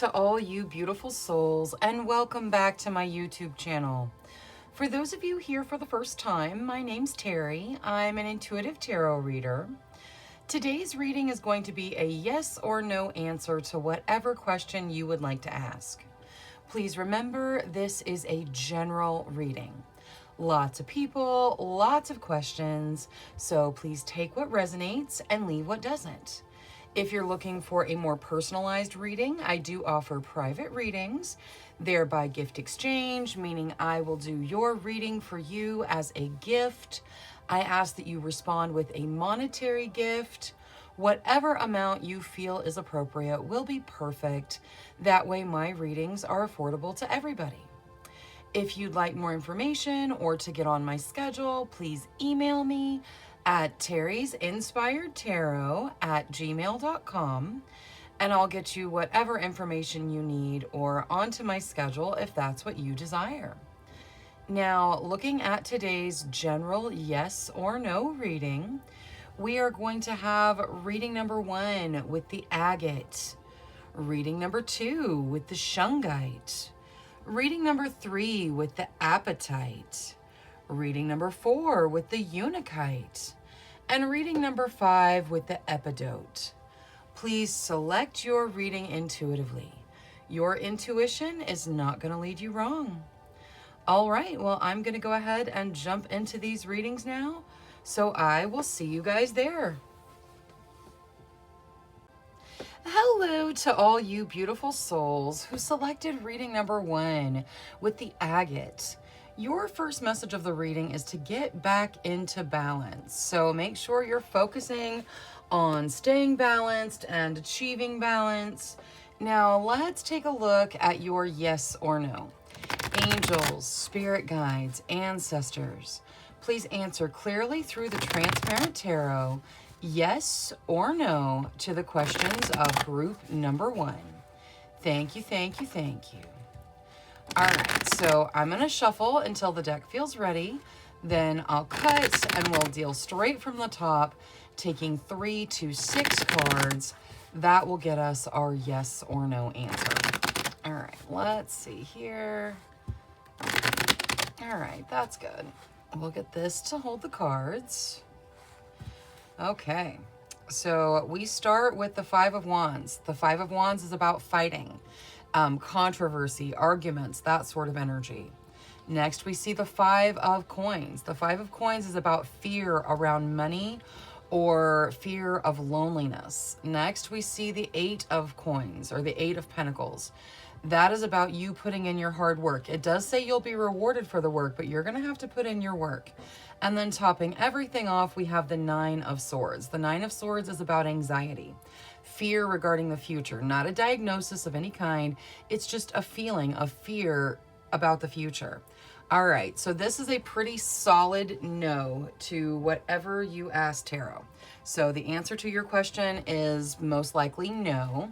to all you beautiful souls, and welcome back to my YouTube channel. For those of you here for the first time, my name's Cheri. I'm an intuitive tarot reader. Today's reading is going to be a yes or no answer to whatever question you would like to ask. Please remember, this is a general reading. Lots of people, lots of questions, so please take what resonates and leave what doesn't. If you're looking for a more personalized reading, I do offer private readings. They're by gift exchange, meaning I will do your reading for you as a gift. I ask that you respond with a monetary gift. Whatever amount you feel is appropriate will be perfect. That way my readings are affordable to everybody. If you'd like more information or to get on my schedule, please email me at terrysinspiredtarot@gmail.com, and I'll get you whatever information you need or onto my schedule if that's what you desire. Now, looking at today's general yes or no reading, we are going to have reading number 1 with the agate, reading number 2 with the shungite, reading number 3 with the apatite, reading number 4 with the unakite, and reading number 5 with the epidote. Please select your reading intuitively. Your intuition is not going to lead you wrong. All right, well, I'm going to go ahead and jump into these readings now, so I will see you guys there. Hello to all you beautiful souls who selected reading number 1 with the agate. Your first message of the reading is to get back into balance. So make sure you're focusing on staying balanced and achieving balance. Now let's take a look at your yes or no. Angels, spirit guides, ancestors, please answer clearly through the transparent tarot, yes or no, to the questions of group number 1. Thank you, thank you, thank you. All right, so I'm going to shuffle until the deck feels ready. Then I'll cut and we'll deal straight from the top, taking 3 to 6 cards. That will get us our yes or no answer. All right, let's see here. All right, that's good. We'll get this to hold the cards. Okay, so we start with the 5 of Wands. The 5 of Wands is about fighting. Controversy, arguments, that sort of energy. Next, we see the 5 of Coins. The 5 of Coins is about fear around money or fear of loneliness. Next, we see the 8 of Coins, or the 8 of Pentacles. That is about you putting in your hard work. It does say you'll be rewarded for the work, but you're going to have to put in your work. And then topping everything off, we have the 9 of Swords. The 9 of Swords is about anxiety. Fear regarding the future, not a diagnosis of any kind. It's just a feeling of fear about the future. All right, so this is a pretty solid no to whatever you asked tarot. So the answer to your question is most likely no.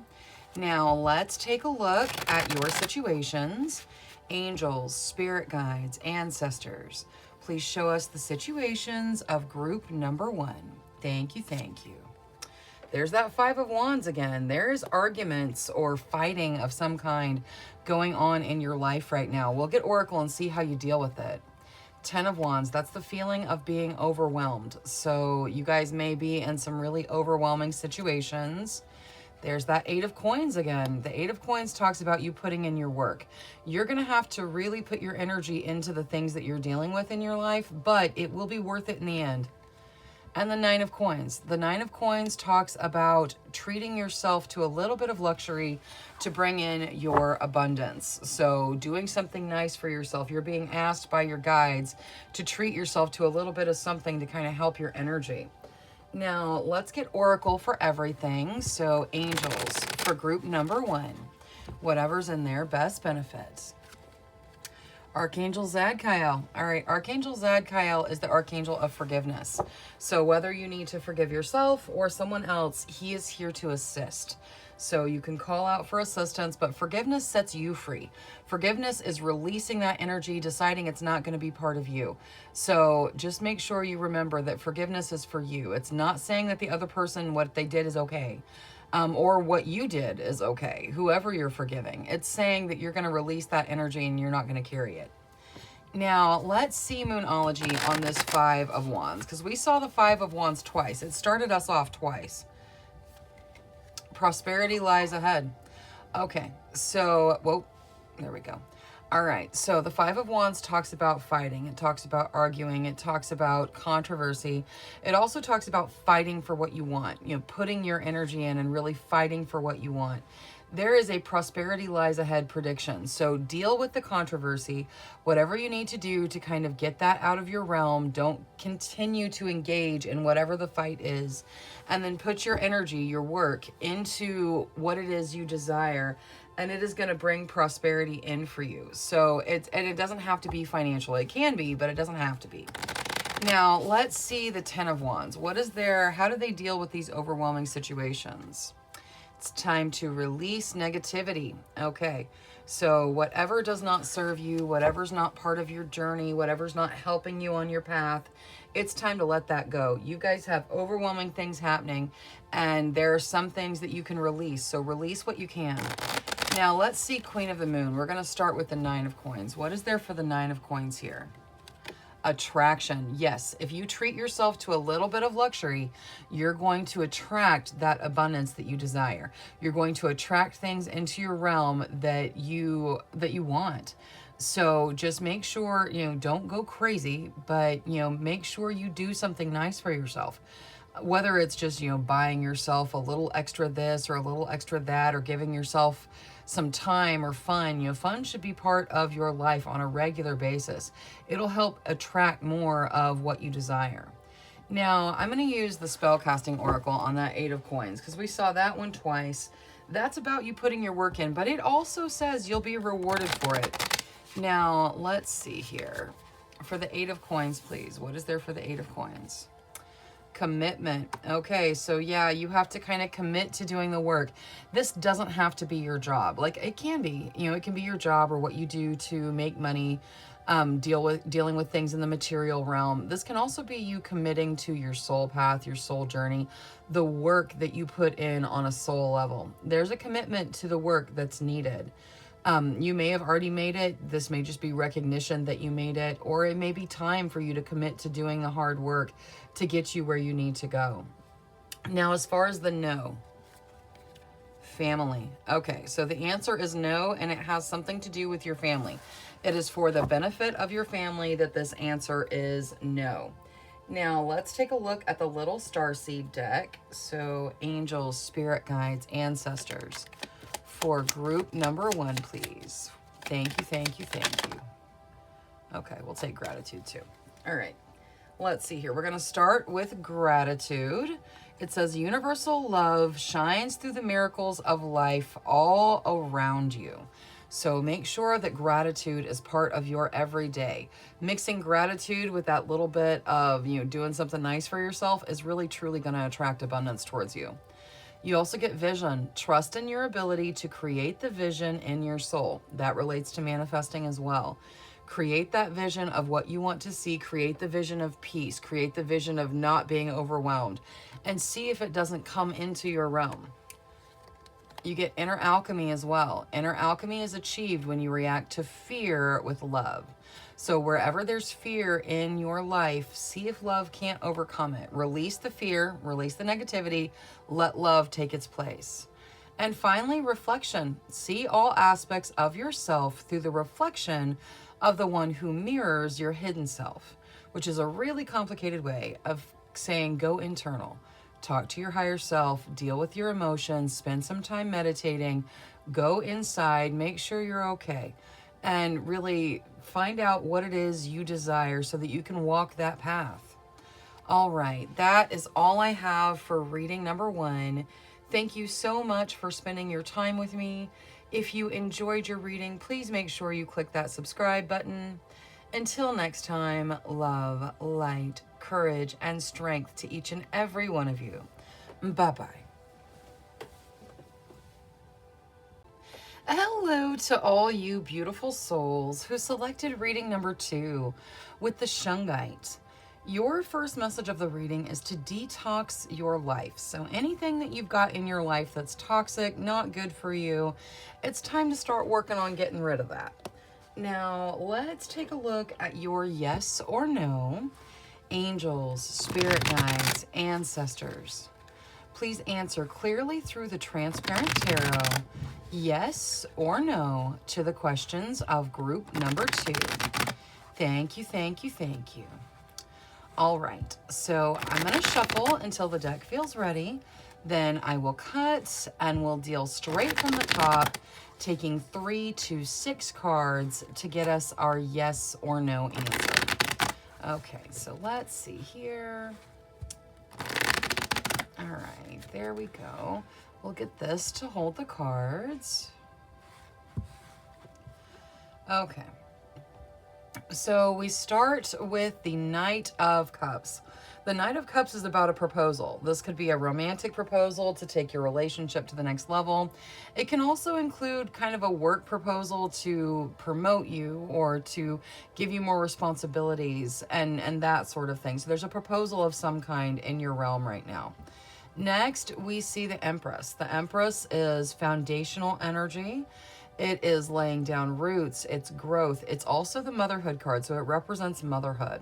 Now let's take a look at your situations. Angels, spirit guides, ancestors, please show us the situations of group number 1. Thank you, thank you. There's that 5 of Wands again. There's arguments or fighting of some kind going on in your life right now. We'll get Oracle and see how you deal with it. 10 of Wands, that's the feeling of being overwhelmed. So you guys may be in some really overwhelming situations. There's that 8 of Coins again. The 8 of Coins talks about you putting in your work. You're going to have to really put your energy into the things that you're dealing with in your life, but it will be worth it in the end. And the 9 of Coins. The 9 of Coins talks about treating yourself to a little bit of luxury to bring in your abundance. So doing something nice for yourself. You're being asked by your guides to treat yourself to a little bit of something to kind of help your energy. Now, let's get Oracle for everything. So Angels for group number 1. Whatever's in their best benefits. Archangel Zadkiel. All right, Archangel Zadkiel is the Archangel of forgiveness. So whether you need to forgive yourself or someone else, he is here to assist. So you can call out for assistance, but forgiveness sets you free. Forgiveness is releasing that energy, deciding it's not going to be part of you. So just make sure you remember that forgiveness is for you. It's not saying that the other person, what they did is okay. or what you did is okay. Whoever you're forgiving, it's saying that you're going to release that energy and you're not going to carry it. Now, let's see Moonology on this Five of Wands, because we saw the Five of Wands twice. It started us off twice. Prosperity lies ahead. Okay, so, whoa, there we go. All right, so the Five of Wands talks about fighting. It talks about arguing. It talks about controversy. It also talks about fighting for what you want, you know, putting your energy in and really fighting for what you want. There is a prosperity lies ahead prediction. So deal with the controversy, whatever you need to do to kind of get that out of your realm. Don't continue to engage in whatever the fight is. And then put your energy, your work into what it is you desire. And it is going to bring prosperity in for you. So it doesn't have to be financial. It can be, but it doesn't have to be. Now, let's see the Ten of Wands. What is there? How do they deal with these overwhelming situations? It's time to release negativity. Okay, so whatever does not serve you, whatever's not part of your journey, whatever's not helping you on your path, it's time to let that go. You guys have overwhelming things happening, and there are some things that you can release. So release what you can. Now, let's see Queen of the Moon. We're going to start with the Nine of Coins. What is there for the Nine of Coins here? Attraction. Yes, if you treat yourself to a little bit of luxury, you're going to attract that abundance that you desire. You're going to attract things into your realm that you want. So just make sure, you know, don't go crazy, but, you know, make sure you do something nice for yourself. Whether it's just, you know, buying yourself a little extra this or a little extra that, or giving yourself some time or fun. You know, fun should be part of your life on a regular basis. It'll help attract more of what you desire. Now, I'm going to use the Spellcasting Oracle on that Eight of Coins, because we saw that one twice. That's about you putting your work in, but it also says you'll be rewarded for it. Now, let's see here. For the Eight of Coins, please. What is there for the Eight of Coins? Commitment. Okay, so yeah, you have to kind of commit to doing the work. This doesn't have to be your job. Like, it can be, you know, it can be your job or what you do to make money, dealing with things in the material realm. This can also be you committing to your soul path, your soul journey, the work that you put in on a soul level. There's a commitment to the work that's needed. You may have already made it. This may just be recognition that you made it, or it may be time for you to commit to doing the hard work to get you where you need to go. Now, as far as the no, family. Okay, so the answer is no, and it has something to do with your family. It is for the benefit of your family that this answer is no. Now, let's take a look at the little starseed deck. So, angels, spirit guides, ancestors. For group number one, please. Thank you, thank you, thank you. Okay, we'll take gratitude too. All right, let's see here. We're going to start with gratitude. It says universal love shines through the miracles of life all around you. So make sure that gratitude is part of your everyday. Mixing gratitude with that little bit of, you know, doing something nice for yourself is really truly going to attract abundance towards you. You also get vision. Trust in your ability to create the vision in your soul. That relates to manifesting as well. Create that vision of what you want to see. Create the vision of peace. Create the vision of not being overwhelmed. And see if it doesn't come into your realm. You get inner alchemy as well. Inner alchemy is achieved when you react to fear with love. So wherever there's fear in your life, see if love can't overcome it. Release the fear, release the negativity, let love take its place. And finally, reflection. See all aspects of yourself through the reflection of the one who mirrors your hidden self, which is a really complicated way of saying go internal. Talk to your higher self, deal with your emotions, spend some time meditating, go inside, make sure you're okay, and really find out what it is you desire so that you can walk that path. All right, that is all I have for reading number one. Thank you so much for spending your time with me. If you enjoyed your reading, please make sure you click that subscribe button. Until next time, love, light, courage, and strength to each and every one of you. Bye-bye. Hello to all you beautiful souls who selected reading number two with the Shungite. Your first message of the reading is to detox your life. So anything that you've got in your life that's toxic, not good for you, it's time to start working on getting rid of that. Now, let's take a look at your yes or no. Angels, spirit guides, ancestors. Please answer clearly through the transparent tarot, yes or no, to the questions of group number 2. Thank you, thank you, thank you. All right, so I'm going to shuffle until the deck feels ready. Then I will cut and we'll deal straight from the top, taking 3 to 6 cards to get us our yes or no answer. Okay, so let's see here. All right, there we go. We'll get this to hold the cards. Okay. So we start with the Knight of Cups. The Knight of Cups is about a proposal. This could be a romantic proposal to take your relationship to the next level. It can also include kind of a work proposal to promote you or to give you more responsibilities and that sort of thing. So there's a proposal of some kind in your realm right now. Next, we see the Empress. The Empress is foundational energy. It is laying down roots, it's growth. It's also the motherhood card, so it represents motherhood.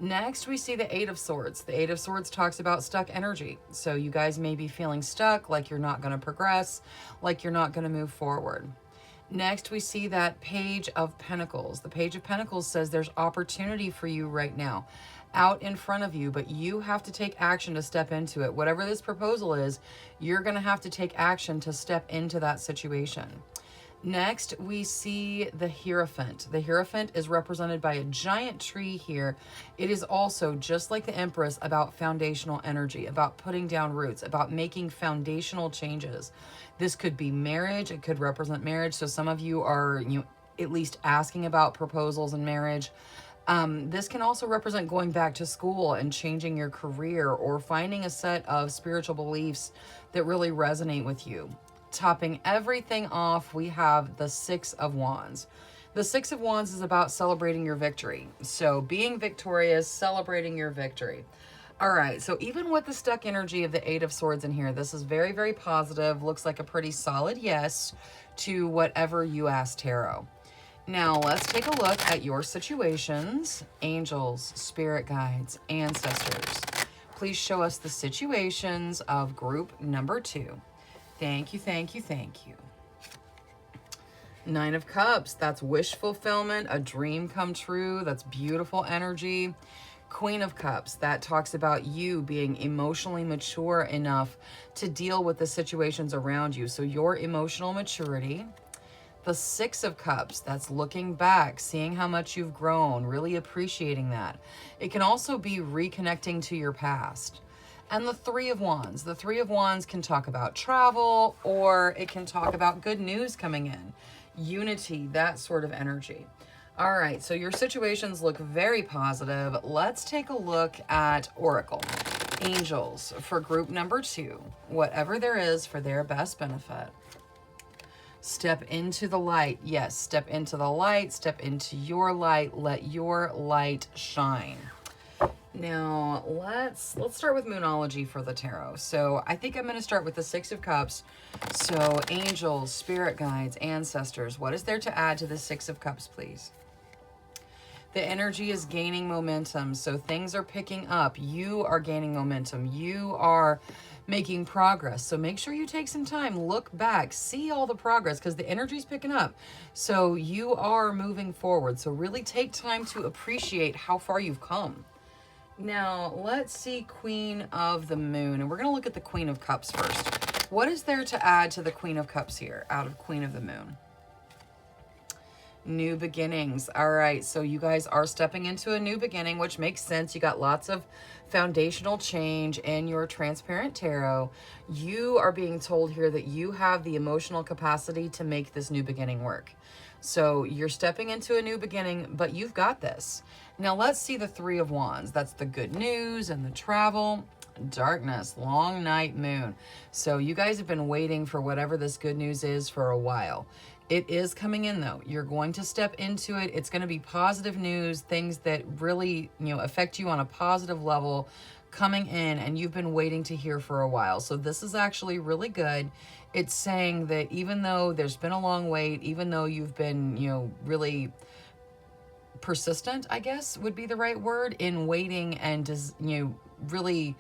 Next, we see the Eight of Swords. The Eight of Swords talks about stuck energy. So you guys may be feeling stuck, like you're not going to progress, like you're not going to move forward. Next, we see that Page of Pentacles. The Page of Pentacles says there's opportunity for you right now out in front of you, but you have to take action to step into it. Whatever this proposal is, you're going to have to take action to step into that situation. Next, we see the Hierophant. The Hierophant is represented by a giant tree here. It is also, just like the Empress, about foundational energy, about putting down roots, about making foundational changes. This could be marriage. It could represent marriage. So some of you are, at least asking about proposals and marriage. This can also represent going back to school and changing your career or finding a set of spiritual beliefs that really resonate with you. Topping everything off, we have the Six of Wands. The Six of Wands is about celebrating your victory. So being victorious, celebrating your victory. All right, so even with the stuck energy of the Eight of Swords in here, this is very, very positive. Looks like a pretty solid yes to whatever you ask tarot. Now, let's take a look at your situations. Angels, spirit guides, ancestors. Please show us the situations of group number 2. Thank you, thank you, thank you. Nine of Cups, that's wish fulfillment, a dream come true, that's beautiful energy. Queen of Cups, that talks about you being emotionally mature enough to deal with the situations around you, so your emotional maturity. The Six of Cups, that's looking back, seeing how much you've grown, really appreciating that. It can also be reconnecting to your past. And the Three of Wands. The Three of Wands can talk about travel, or it can talk about good news coming in. Unity, that sort of energy. All right, so your situations look very positive. Let's take a look at Oracle. Angels for group number 2. Whatever there is for their best benefit. Step into the light. Yes, step into the light. Step into your light. Let your light shine. Now, let's start with Moonology for the tarot. So I think I'm going to start with the Six of Cups. So angels, spirit guides, ancestors, what is there to add to the Six of Cups, please? The energy is gaining momentum. So things are picking up. You are gaining momentum. You are making progress. So make sure you take some time, look back, see all the progress because the energy is picking up. So you are moving forward. So really take time to appreciate how far you've come. Now, let's see Queen of the Moon. And we're going to look at the Queen of Cups first. What is there to add to the Queen of Cups here out of Queen of the Moon? New beginnings. All right, so you guys are stepping into a new beginning, which makes sense. You got lots of foundational change in your transparent tarot. You are being told here that you have the emotional capacity to make this new beginning work. So you're stepping into a new beginning, but you've got this. Now let's see the Three of Wands. That's the good news and the travel. Darkness, long night, moon. So you guys have been waiting for whatever this good news is for a while. It is coming in though. You're going to step into it. It's going to be positive news, things that really, affect you on a positive level coming in, and you've been waiting to hear for a while. So this is actually really good. It's saying that even though there's been a long wait, even though you've been, really persistent, I guess would be the right word, in waiting and really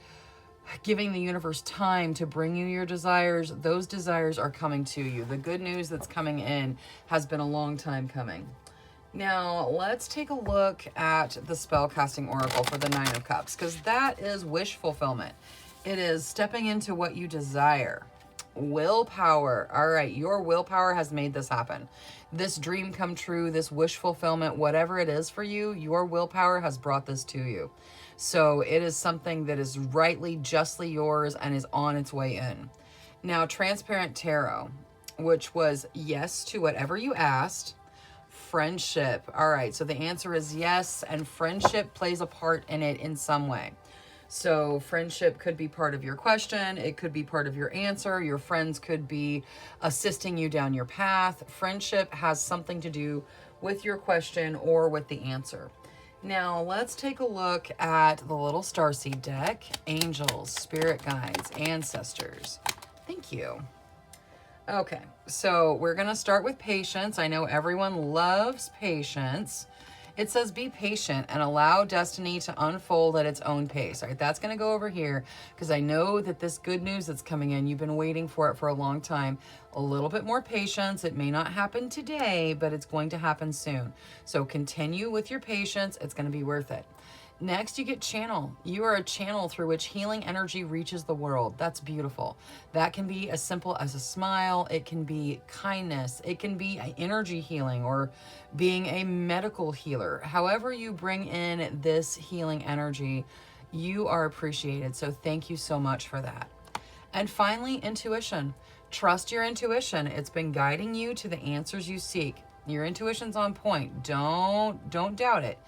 giving the universe time to bring you your desires, those desires are coming to you. The good news that's coming in has been a long time coming. Now, let's take a look at the spellcasting oracle for the Nine of Cups, because that is wish fulfillment. It is stepping into what you desire. Willpower. All right, your willpower has made this happen. This dream come true, this wish fulfillment, whatever it is for you, your willpower has brought this to you. So it is something that is rightly, justly yours and is on its way in. Now, Transparent Tarot, which was yes to whatever you asked. Friendship. All right, so the answer is yes, and friendship plays a part in it in some way. So friendship could be part of your question. It could be part of your answer. Your friends could be assisting you down your path. Friendship has something to do with your question or with the answer. Now, let's take a look at the little starseed deck. Angels, spirit guides, ancestors. Thank you. Okay, so we're going to start with patience. I know everyone loves patience. It says be patient and allow destiny to unfold at its own pace. All right, that's going to go over here because I know that this good news that's coming in, you've been waiting for it for a long time. A little bit more patience. It may not happen today, but it's going to happen soon. So continue with your patience. It's going to be worth it. Next, you get channel. You are a channel through which healing energy reaches the world. That's beautiful. That can be as simple as a smile. It can be kindness. It can be energy healing or being a medical healer. However you bring in this healing energy, you are appreciated. So thank you so much for that. And finally, intuition. Trust your intuition. It's been guiding you to the answers you seek. Your intuition's on point. Don't doubt it.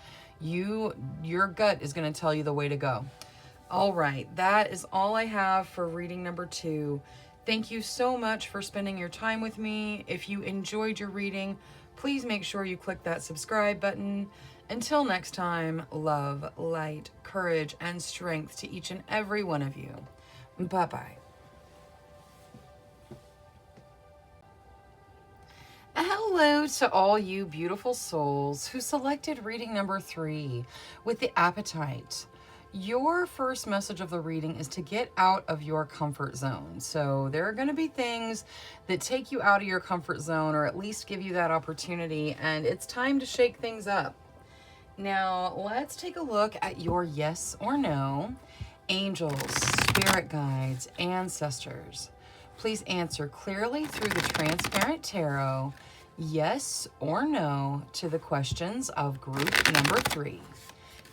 Your gut is going to tell you the way to go. All right, that is all I have for reading number 2. Thank you so much for spending your time with me. If you enjoyed your reading, please make sure you click that subscribe button. Until next time, love, light, courage, and strength to each and every one of you. Bye-bye. Hello to all you beautiful souls who selected reading number 3 with the appetite. Your first message of the reading is to get out of your comfort zone. So there are going to be things that take you out of your comfort zone or at least give you that opportunity, and it's time to shake things up. Now, let's take a look at your yes or no. Angels, spirit guides, ancestors. Please answer clearly through the Transparent Tarot, yes or no, to the questions of group number 3.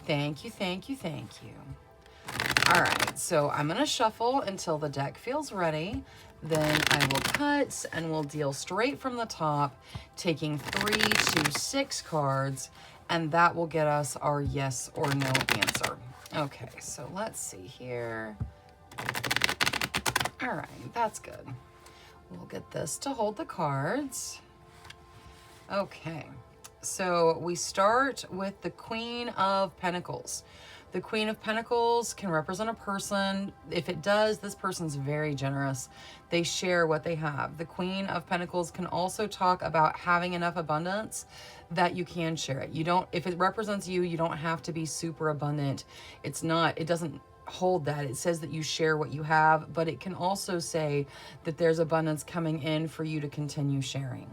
Thank you, thank you, thank you. All right, so I'm going to shuffle until the deck feels ready. Then I will cut and we'll deal straight from the top, taking 3 to 6 cards, and that will get us our yes or no answer. Okay, so let's see here. All right, that's good. We'll get this to hold the cards. Okay, so we start with the Queen of Pentacles. The Queen of Pentacles can represent a person. If it does, this person's very generous. They share what they have. The Queen of Pentacles can also talk about having enough abundance that you can share it. You don't, if it represents you, you don't have to be super abundant. It doesn't hold that. It says that you share what you have, but it can also say that there's abundance coming in for you to continue sharing.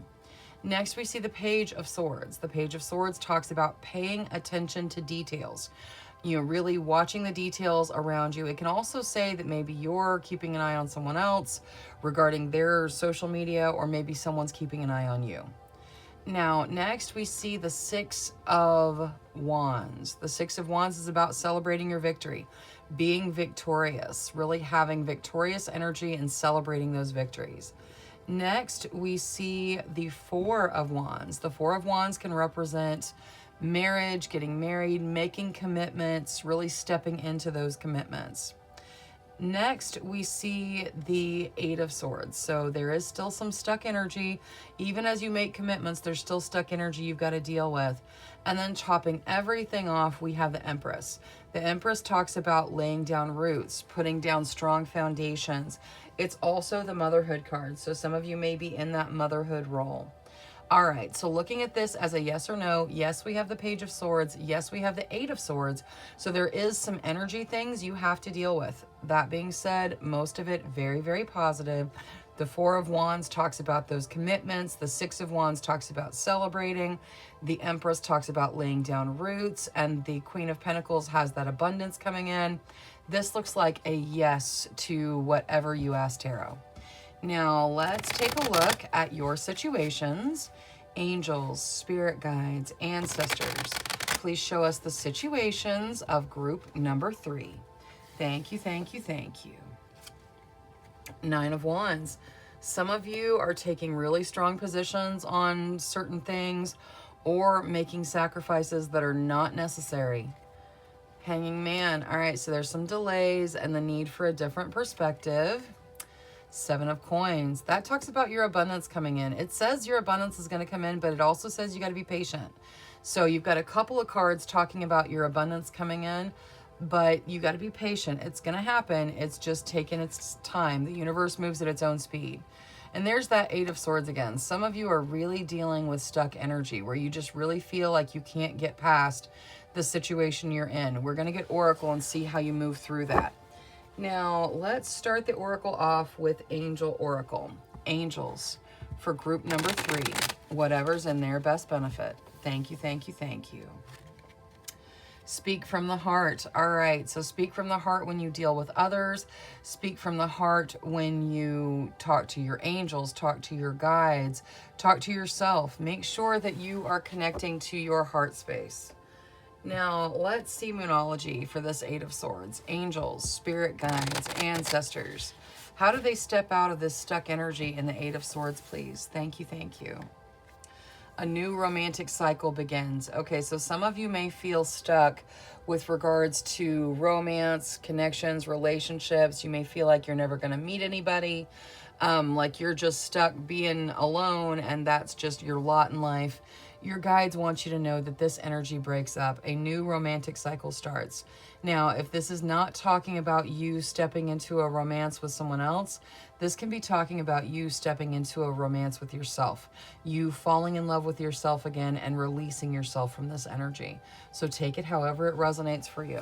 Next, we see the Page of Swords. The Page of Swords talks about paying attention to details. Really watching the details around you. It can also say that maybe you're keeping an eye on someone else regarding their social media, or maybe someone's keeping an eye on you. Now, next we see the Six of Wands. The Six of Wands is about celebrating your victory, being victorious, really having victorious energy and celebrating those victories. Next, we see the Four of Wands. The Four of Wands can represent marriage, getting married, making commitments, really stepping into those commitments. Next, we see the Eight of Swords. So there is still some stuck energy. Even as you make commitments, there's still stuck energy you've got to deal with. And then chopping everything off, we have the Empress. The Empress talks about laying down roots, putting down strong foundations. It's also the motherhood card. So some of you may be in that motherhood role. All right, so looking at this as a yes or no, yes, we have the Page of Swords. Yes, we have the Eight of Swords. So there is some energy things you have to deal with. That being said, most of it very, very positive. The Four of Wands talks about those commitments. The Six of Wands talks about celebrating. The Empress talks about laying down roots. And the Queen of Pentacles has that abundance coming in. This looks like a yes to whatever you ask tarot. Now, let's take a look at your situations. Angels, spirit guides, ancestors, please show us the situations of group number 3. Thank you, thank you, thank you. Nine of Wands. Some of you are taking really strong positions on certain things or making sacrifices that are not necessary. Hanging Man. All right, so there's some delays and the need for a different perspective. Seven of Coins. That talks about your abundance coming in. It says your abundance is going to come in, but it also says you got to be patient. So you've got a couple of cards talking about your abundance coming in, but you got to be patient. It's going to happen. It's just taking its time. The universe moves at its own speed. And there's that Eight of Swords again. Some of you are really dealing with stuck energy where you just really feel like you can't get past the situation you're in. We're going to get Oracle and see how you move through that. Now, let's start the Oracle off with Angel Oracle. Angels for group number 3. Whatever's in their best benefit. Thank you, thank you, thank you. Speak from the heart. All right, so speak from the heart when you deal with others. Speak from the heart when you talk to your angels, talk to your guides, talk to yourself. Make sure that you are connecting to your heart space. Now, let's see Moonology for this Eight of Swords. Angels, spirit guides, ancestors. How do they step out of this stuck energy in the Eight of Swords, please? Thank you, thank you. A new romantic cycle begins. Okay, so some of you may feel stuck with regards to romance, connections, relationships. You may feel like you're never going to meet anybody, like you're just stuck being alone, and that's just your lot in life. Your guides want you to know that this energy breaks up. A new romantic cycle starts. Now, if this is not talking about you stepping into a romance with someone else, this can be talking about you stepping into a romance with yourself. You falling in love with yourself again and releasing yourself from this energy. So take it however it resonates for you.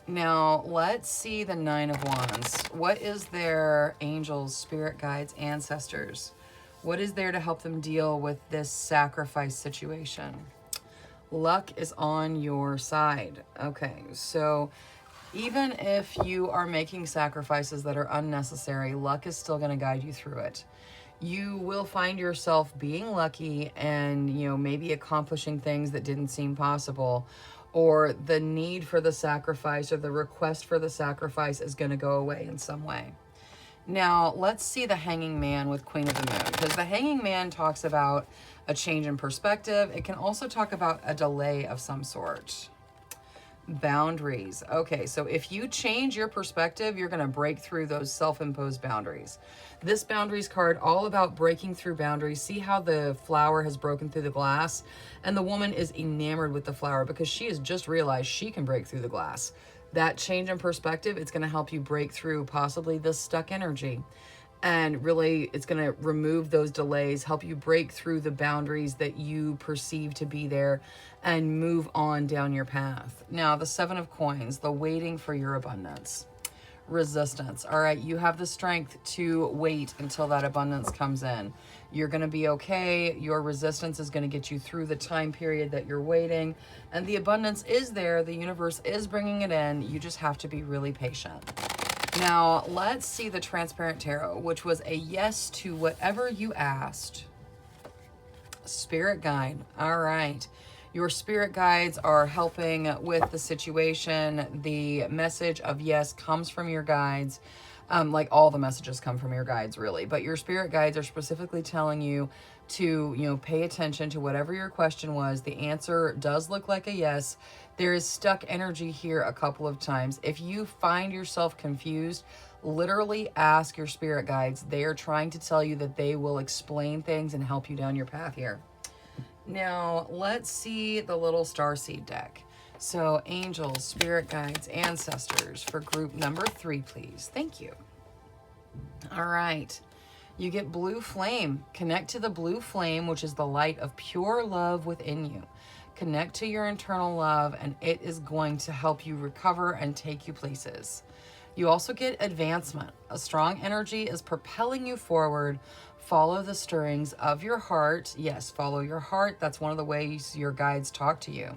Now, let's see the Nine of Wands. What is their angels, spirit guides, ancestors? What is there to help them deal with this sacrifice situation? Luck is on your side. Okay, so even if you are making sacrifices that are unnecessary, luck is still going to guide you through it. You will find yourself being lucky and, maybe accomplishing things that didn't seem possible, or the need for the sacrifice or the request for the sacrifice is going to go away in some way. Now, let's see the Hanging Man with Queen of the Moon, because the Hanging Man talks about a change in perspective. It can also talk about a delay of some sort. Boundaries. Okay, so if you change your perspective, you're going to break through those self-imposed boundaries. This boundaries card, all about breaking through boundaries. See how the flower has broken through the glass, and the woman is enamored with the flower because she has just realized she can break through the glass. That change in perspective, it's going to help you break through possibly this stuck energy. And really, it's going to remove those delays, help you break through the boundaries that you perceive to be there, and move on down your path. Now, the Seven of Coins, the waiting for your abundance. Resistance. All right, you have the strength to wait until that abundance comes in. You're going to be okay. Your resistance is going to get you through the time period that you're waiting. And the abundance is there. The universe is bringing it in. You just have to be really patient. Now, let's see the Transparent Tarot, which was a yes to whatever you asked. Spirit Guide. All right. Your spirit guides are helping with the situation. The message of yes comes from your guides. Like all the messages come from your guides, really. But your spirit guides are specifically telling you to, pay attention to whatever your question was. The answer does look like a yes. There is stuck energy here a couple of times. If you find yourself confused, literally ask your spirit guides. They are trying to tell you that they will explain things and help you down your path here. Now, let's see the little starseed deck. So, angels, spirit guides, ancestors for group number 3, please. Thank you. All right. You get blue flame. Connect to the blue flame, which is the light of pure love within you. Connect to your internal love, and it is going to help you recover and take you places. You also get advancement. A strong energy is propelling you forward. Follow the stirrings of your heart. Yes, follow your heart. That's one of the ways your guides talk to you.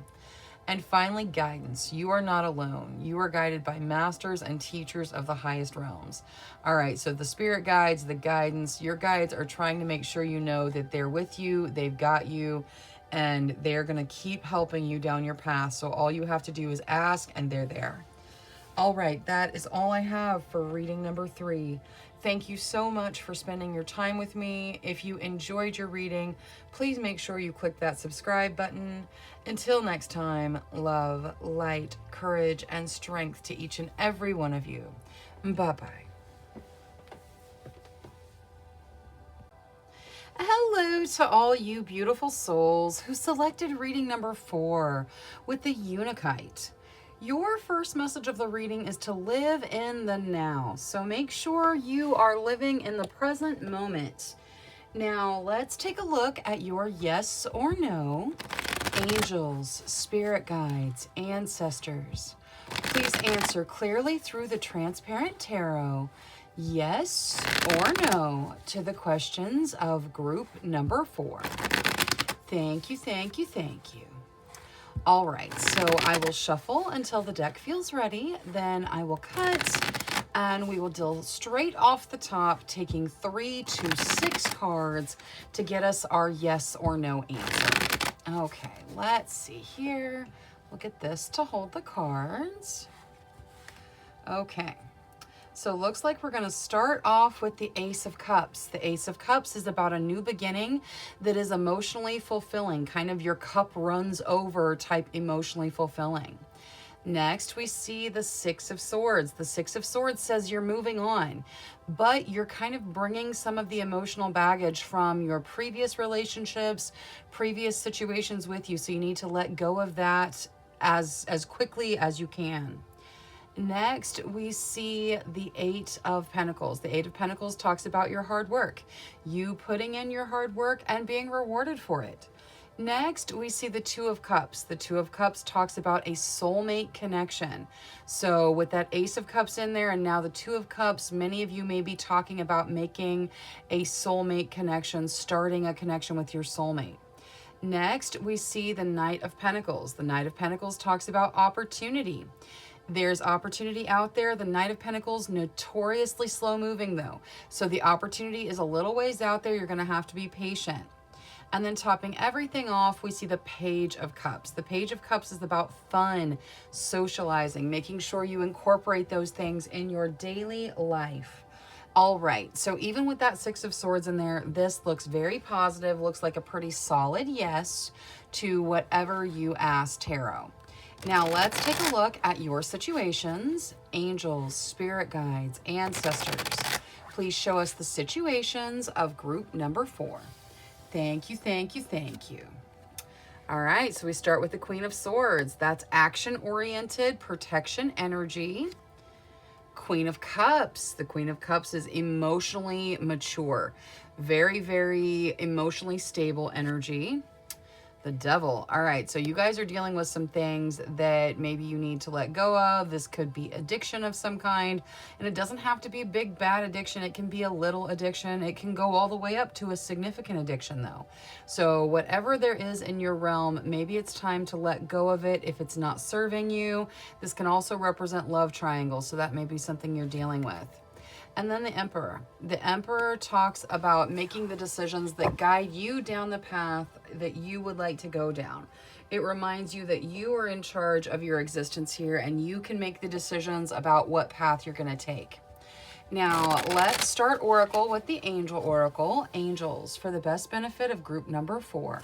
And finally, guidance. You are not alone. You are guided by masters and teachers of the highest realms. All right, so the spirit guides, the guidance, your guides are trying to make sure you know that they're with you, they've got you, and they're going to keep helping you down your path. So all you have to do is ask, and they're there. All right, that is all I have for reading number 3. Thank you so much for spending your time with me. If you enjoyed your reading, please make sure you click that subscribe button. Until next time, love, light, courage, and strength to each and every one of you. Bye-bye. Hello to all you beautiful souls who selected reading number 4 with the Unikite. Your first message of the reading is to live in the now. So make sure you are living in the present moment. Now let's take a look at your yes or no. Angels, spirit guides, ancestors. Please answer clearly through the transparent tarot. Yes or no to the questions of group number 4. Thank you, thank you, thank you. All right, so I will shuffle until the deck feels ready. Then I will cut and we will deal straight off the top, taking 3 to 6 cards to get us our yes or no answer. Okay, let's see here. We'll get this to hold the cards. Okay. So it looks like we're going to start off with the Ace of Cups. The Ace of Cups is about a new beginning that is emotionally fulfilling, kind of your cup runs over type emotionally fulfilling. Next, we see the Six of Swords. The Six of Swords says you're moving on, but you're kind of bringing some of the emotional baggage from your previous relationships, previous situations with you. So you need to let go of that as quickly as you can. Next, we see the Eight of Pentacles. The Eight of Pentacles talks about your hard work, you putting in your hard work and being rewarded for it. Next, we see the Two of Cups. The Two of Cups talks about a soulmate connection. So with that Ace of Cups in there and now the Two of Cups, many of you may be talking about making a soulmate connection, starting a connection with your soulmate. Next, we see the Knight of Pentacles. The Knight of Pentacles talks about opportunity. There's opportunity out there. The Knight of Pentacles, notoriously slow moving though. So the opportunity is a little ways out there. You're going to have to be patient. And then topping everything off, we see the Page of Cups. The Page of Cups is about fun, socializing, making sure you incorporate those things in your daily life. All right, so even with that Six of Swords in there, this looks very positive, looks like a pretty solid yes to whatever you asked tarot. Now let's take a look at your situations. Angels, spirit guides, ancestors. Please show us the situations of group number 4. Thank you, thank you, thank you. All right, so we start with the Queen of Swords. That's action-oriented, protection energy. Queen of Cups. The Queen of Cups is emotionally mature. Very, very emotionally stable energy. The Devil. All right, so you guys are dealing with some things that maybe you need to let go of. This could be addiction of some kind, and it doesn't have to be a big bad addiction. It can be a little addiction. It can go all the way up to a significant addiction though. So whatever there is in your realm, maybe it's time to let go of it if it's not serving you. This can also represent love triangles, so that may be something you're dealing with. And then the Emperor. The Emperor talks about making the decisions that guide you down the path that you would like to go down. It reminds you that you are in charge of your existence here and you can make the decisions about what path you're going to take. Now, let's start Oracle with the Angel Oracle. Angels, for the best benefit of group number 4.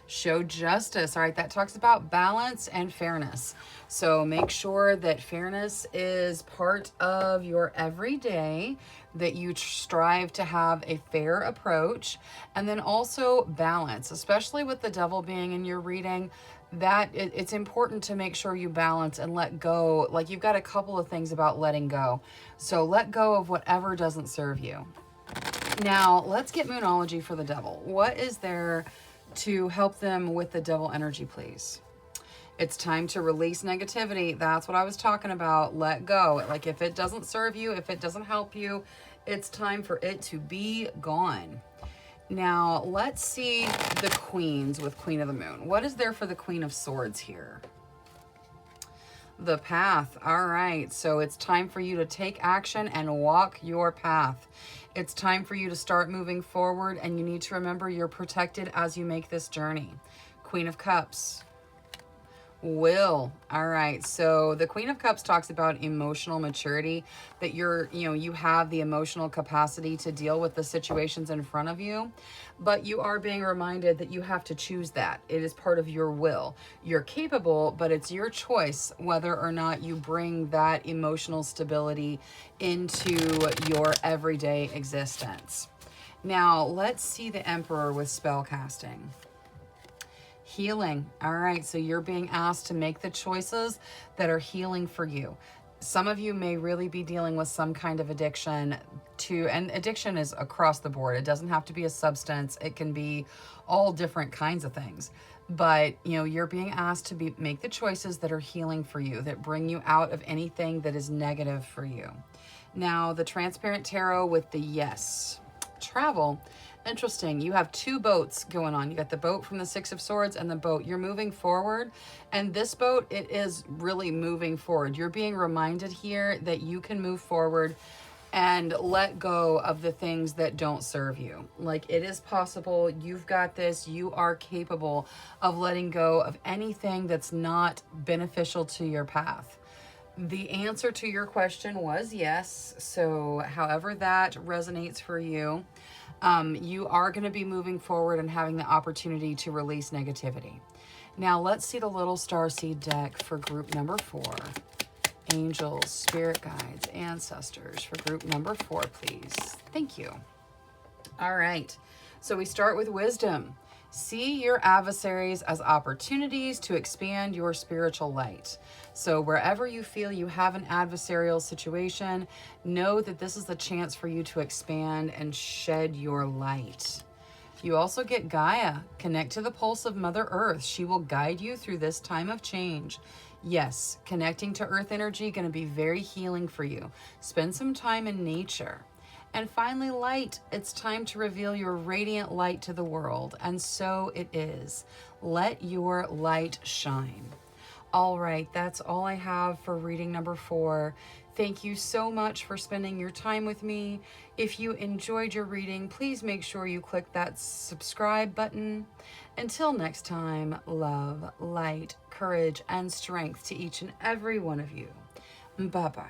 Show justice. All right, that talks about balance and fairness. So make sure that fairness is part of your everyday, that you strive to have a fair approach, and then also balance, especially with the devil being in your reading. That it's important to make sure you balance and let go. Like, you've got a couple of things about letting go. So let go of whatever doesn't serve you. Now, let's get Moonology for the devil. What is there to help them with the devil energy, please? It's time to release negativity. That's what I was talking about. Let go. Like, if it doesn't serve you, if it doesn't help you, it's time for it to be gone. Now, let's see the queens with Queen of the Moon. What is there for the Queen of Swords here? The path. All right. So it's time for you to take action and walk your path. It's time for you to start moving forward, and you need to remember you're protected as you make this journey. Queen of Cups. Will. All right. So the Queen of Cups talks about emotional maturity, that you have the emotional capacity to deal with the situations in front of you, but you are being reminded that you have to choose that. It is part of your will. You're capable, but it's your choice whether or not you bring that emotional stability into your everyday existence. Now, let's see the Emperor with spell casting. Healing. All right, so you're being asked to make the choices that are healing for you. Some of you may really be dealing with some kind of addiction and addiction is across the board. It doesn't have to be a substance. It can be all different kinds of things. But, you're being asked to make the choices that are healing for you, that bring you out of anything that is negative for you. Now, the Transparent Tarot with the Yes. Travel. Interesting. You have two boats going on. You got the boat from the Six of Swords and the boat. You're moving forward. And this boat, it is really moving forward. You're being reminded here that you can move forward and let go of the things that don't serve you. Like, it is possible. You've got this. You are capable of letting go of anything that's not beneficial to your path. The answer to your question was yes. So however that resonates for you, you are going to be moving forward and having the opportunity to release negativity. Now, let's see the Little Starseed deck for group number 4. Angels, spirit guides, ancestors for group number 4, please. Thank you. All right. So we start with wisdom. See your adversaries as opportunities to expand your spiritual light. So wherever you feel you have an adversarial situation, know that this is the chance for you to expand and shed your light. You also get Gaia. Connect to the pulse of Mother Earth. She will guide you through this time of change. Yes, connecting to Earth energy going to be very healing for you. Spend some time in nature. And finally, light. It's time to reveal your radiant light to the world. And so it is. Let your light shine. All right, that's all I have for reading number 4. Thank you so much for spending your time with me. If you enjoyed your reading, please make sure you click that subscribe button. Until next time, love, light, courage, and strength to each and every one of you. Bye-bye.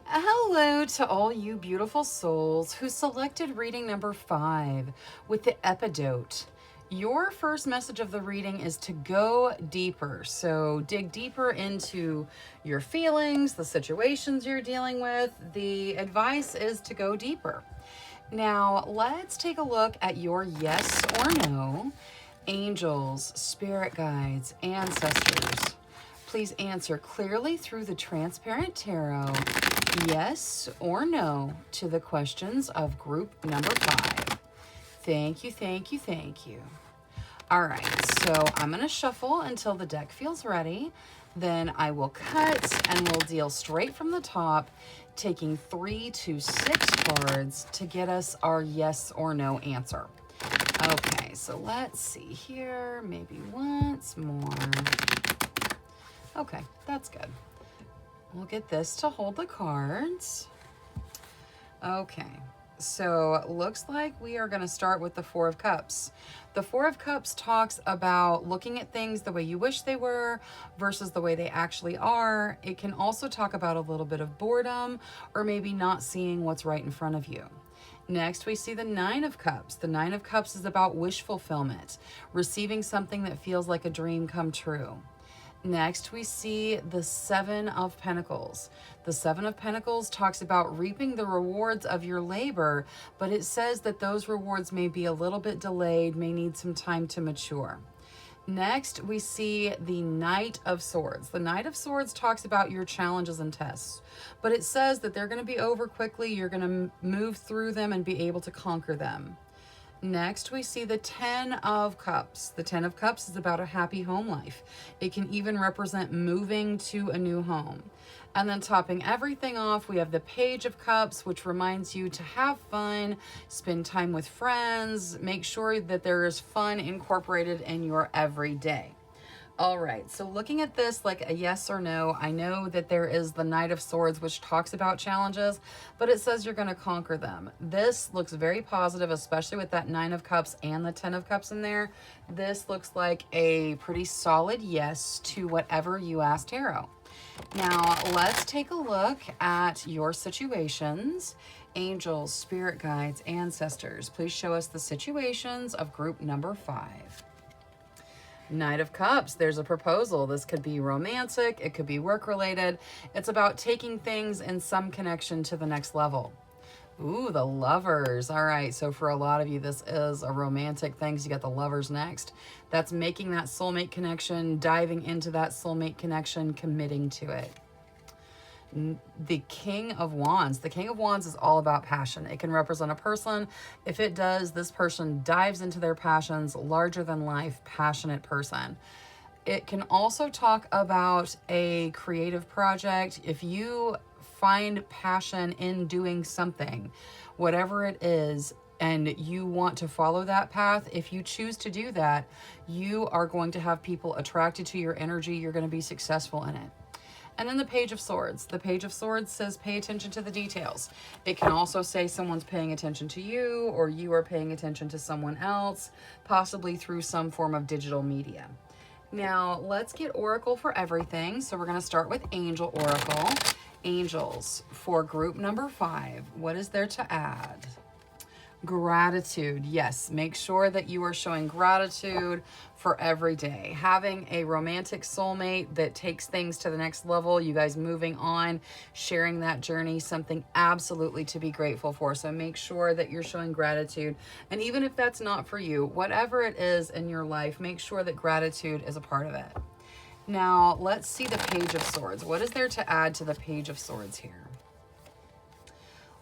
Hello to all you beautiful souls who selected reading number 5 with the Epidote. Your first message of the reading is to go deeper. So dig deeper into your feelings, the situations you're dealing with. The advice is to go deeper. Now, let's take a look at your yes or no. Angels, spirit guides, ancestors. Please answer clearly through the Transparent Tarot, yes or no, to the questions of group number 5. Thank you, thank you, thank you. All right, so I'm going to shuffle until the deck feels ready. Then I will cut and we'll deal straight from the top, taking 3 to 6 cards to get us our yes or no answer. Okay, so let's see here. Maybe once more. Okay, that's good. We'll get this to hold the cards. Okay. So looks like we are going to start with the Four of Cups. The Four of Cups talks about looking at things the way you wish they were versus the way they actually are. It can also talk about a little bit of boredom or maybe not seeing what's right in front of you. Next, we see the Nine of Cups. The Nine of Cups is about wish fulfillment, receiving something that feels like a dream come true. Next, we see the Seven of Pentacles. The Seven of Pentacles talks about reaping the rewards of your labor, but it says that those rewards may be a little bit delayed, may need some time to mature. Next, we see the Knight of Swords. The Knight of Swords talks about your challenges and tests, but it says that they're going to be over quickly. You're going to move through them and be able to conquer them. Next, we see the Ten of Cups. The Ten of Cups is about a happy home life. It can even represent moving to a new home. And then topping everything off, we have the Page of Cups, which reminds you to have fun, spend time with friends, make sure that there is fun incorporated in your everyday. All right, so looking at this like a yes or no, I know that there is the Knight of Swords, which talks about challenges, but it says you're going to conquer them. This looks very positive, especially with that Nine of Cups and the Ten of Cups in there. This looks like a pretty solid yes to whatever you asked Tarot. Now, let's take a look at your situations. Angels, spirit guides, ancestors, please show us the situations of group number 5. Knight of Cups, there's a proposal. This could be romantic, it could be work-related. It's about taking things in some connection to the next level. Ooh, the Lovers. All right, so for a lot of you, this is a romantic thing. So you got the Lovers next. That's making that soulmate connection, diving into that soulmate connection, committing to it. The King of Wands. The King of Wands is all about passion. It can represent a person. If it does, this person dives into their passions, larger than life, passionate person. It can also talk about a creative project. If you find passion in doing something, whatever it is, and you want to follow that path, if you choose to do that, you are going to have people attracted to your energy. You're going to be successful in it. And then the Page of Swords. The Page of Swords says pay attention to the details. It can also say someone's paying attention to you, or you are paying attention to someone else, possibly through some form of digital media. Now, let's get Oracle for everything. So we're going to start with Angel Oracle. Angels, for group number 5, what is there to add? Gratitude. Yes, make sure that you are showing gratitude for every day. Having a romantic soulmate that takes things to the next level, you guys moving on, sharing that journey, something absolutely to be grateful for. So make sure that you're showing gratitude. And even if that's not for you, whatever it is in your life, make sure that gratitude is a part of it. Now, let's see the Page of Swords. What is there to add to the Page of Swords here?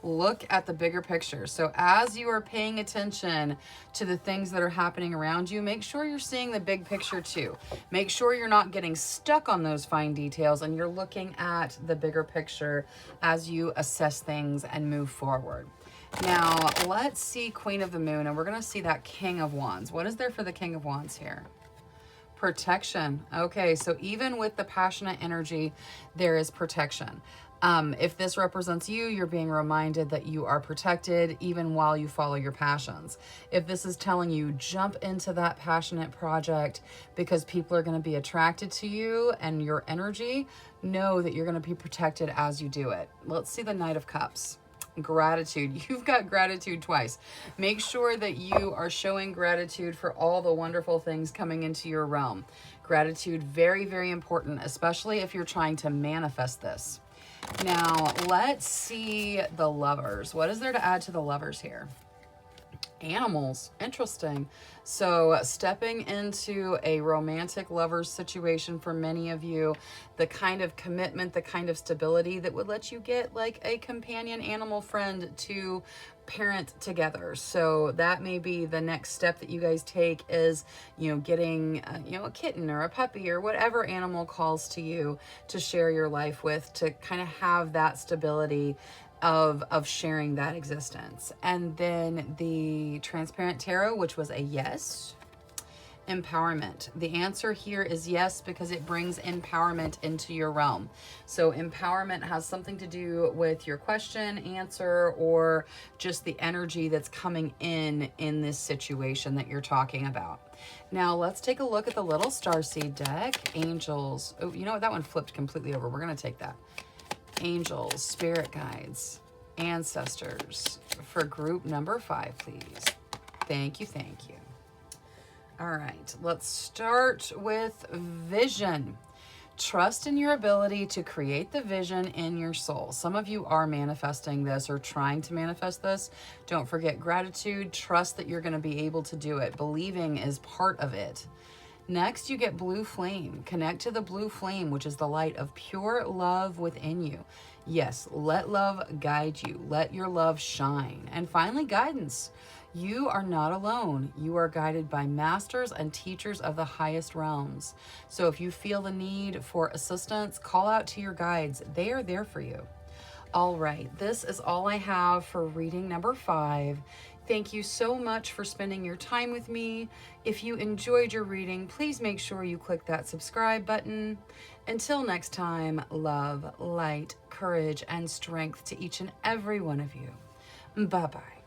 Look at the bigger picture. So as you are paying attention to the things that are happening around you, make sure you're seeing the big picture too. Make sure you're not getting stuck on those fine details and you're looking at the bigger picture as you assess things and move forward. Now, let's see Queen of the Moon, and we're going to see that King of Wands. What is there for the King of Wands here? Protection. Okay, so even with the passionate energy, there is protection. If this represents you, you're being reminded that you are protected even while you follow your passions. If this is telling you jump into that passionate project because people are going to be attracted to you and your energy, know that you're going to be protected as you do it. Let's see the Knight of Cups. Gratitude. You've got gratitude twice. Make sure that you are showing gratitude for all the wonderful things coming into your realm. Gratitude, very, very important, especially if you're trying to manifest this. Now, let's see the Lovers. What is there to add to the Lovers here? Animals. Interesting. So stepping into a romantic lover's situation for many of you, the kind of commitment, the kind of stability that would let you get like a companion animal friend to parent together. So that may be the next step that you guys take is, getting, a kitten or a puppy or whatever animal calls to you to share your life with, to kind of have that stability of sharing that existence. And then the Transparent Tarot, which was a yes. Empowerment. The answer here is yes, because it brings empowerment into your realm. So empowerment has something to do with your question, answer, or just the energy that's coming in this situation that you're talking about. Now let's take a look at the little starseed deck. Angels. Oh, you know what? That one flipped completely over. We're going to take that. Angels, spirit guides, ancestors for group number 5, please. Thank you. Thank you. All right, let's start with vision. Trust in your ability to create the vision in your soul. Some of you are manifesting this or trying to manifest this. Don't forget gratitude. Trust that you're going to be able to do it. Believing is part of it. Next, you get blue flame. Connect to the blue flame, which is the light of pure love within you. Yes, let love guide you. Let your love shine. And finally, guidance. You are not alone. You are guided by masters and teachers of the highest realms. So if you feel the need for assistance, call out to your guides. They are there for you. All right, this is all I have for reading number 5. Thank you so much for spending your time with me. If you enjoyed your reading, please make sure you click that subscribe button. Until next time, love, light, courage, and strength to each and every one of you. Bye-bye.